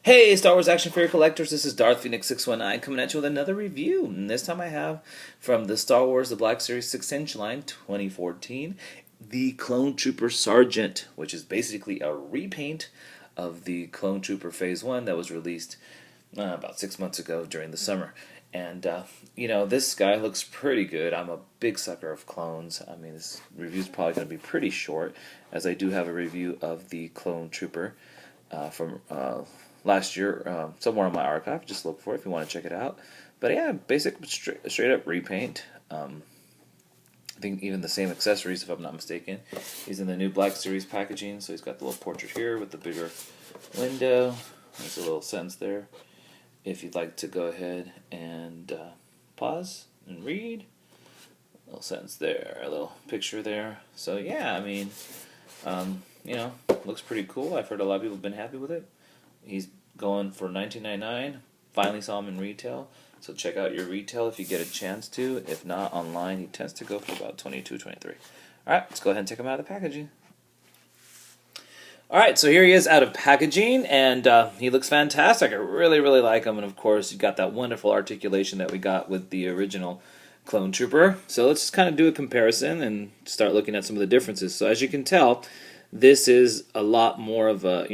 Hey, Star Wars action figure collectors, this is Darth Phoenix 619 coming at you with another review. And this time I have from the Star Wars The Black Series 6-inch line 2014, the Clone Trooper Sergeant, which is basically a repaint of the Clone Trooper Phase 1 that was released about 6 months ago during the summer. And, this guy looks pretty good. I'm a big sucker of clones. I mean, this review's probably going to be pretty short, as I do have a review of the Clone Trooper from last year, somewhere in my archive. Just look for it if you want to check it out. But yeah, basic straight up repaint. I think even the same accessories, if I'm not mistaken. He's in the new Black Series packaging, so he's got the little portrait here with the bigger window. There's a little sentence there. If you'd like to go ahead and pause and read, a little sentence there, a little picture there. So yeah, I mean, looks pretty cool. I've heard a lot of people have been happy with it. He's going for $19.99. Finally saw him in retail, so check out your retail if you get a chance to. If not, online he tends to go for about $22, $23. All right, let's go ahead and take him out of the packaging. All right, so here he is out of packaging, and he looks fantastic. I really, really like him, and of course, you got that wonderful articulation that we got with the original Clone Trooper. So let's just kind of do a comparison and start looking at some of the differences. So as you can tell, this is a lot more of a,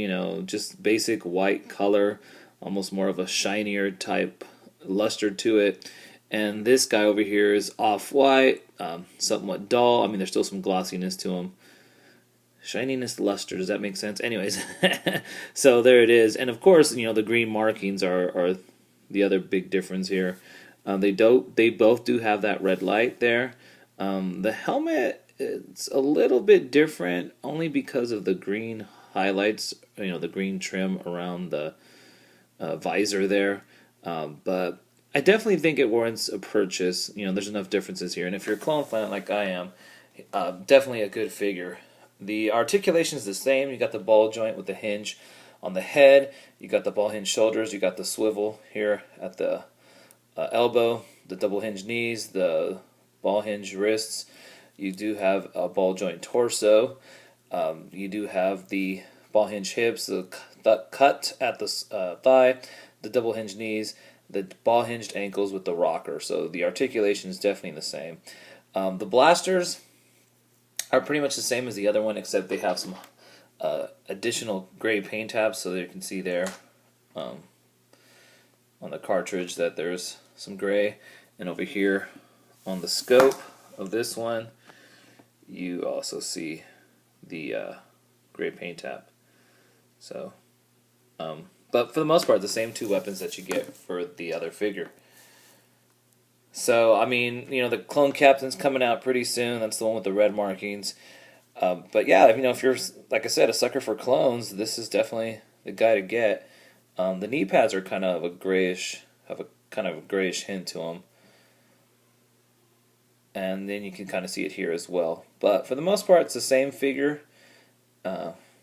just basic white color, almost more of a shinier type luster to it. And this guy over here is off-white, somewhat dull. I mean, there's still some glossiness to him. Shininess, luster, does that make sense? Anyways, so there it is. And of course, the green markings are the other big difference here. They both do have that red light there. The helmet, it's a little bit different only because of the green highlights, the green trim around the visor there. But I definitely think it warrants a purchase. There's enough differences here. And if you're a clone fan like I am, definitely a good figure. The articulation is the same. You got the ball joint with the hinge on the head. You got the ball hinge shoulders. You got the swivel here at the elbow, the double hinge knees, the ball hinge wrists. You do have a ball joint torso. You do have the ball hinge hips, the cut at the thigh, the double hinge knees, the ball hinged ankles with the rocker. So the articulation is definitely the same. The blasters are pretty much the same as the other one, except they have some additional gray paint tabs, so you can see there on the cartridge that there's some gray. And over here on the scope of this one, you also see the gray paint tab. So, but for the most part, the same two weapons that you get for the other figure. So, I mean, the Clone Captain's coming out pretty soon. That's the one with the red markings. But yeah, if you're, like I said, a sucker for clones, this is definitely the guy to get. The knee pads are kind of a grayish hint to them. And then you can kind of see it here as well. But for the most part, it's the same figure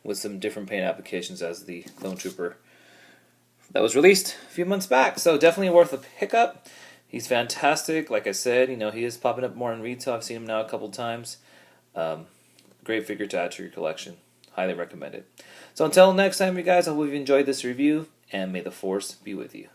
with some different paint applications as the Clone Trooper that was released a few months back. So definitely worth a pickup. He's fantastic. Like I said, he is popping up more in retail. I've seen him now a couple times. Great figure to add to your collection. Highly recommend it. So until next time, you guys, I hope you've enjoyed this review, and may the Force be with you.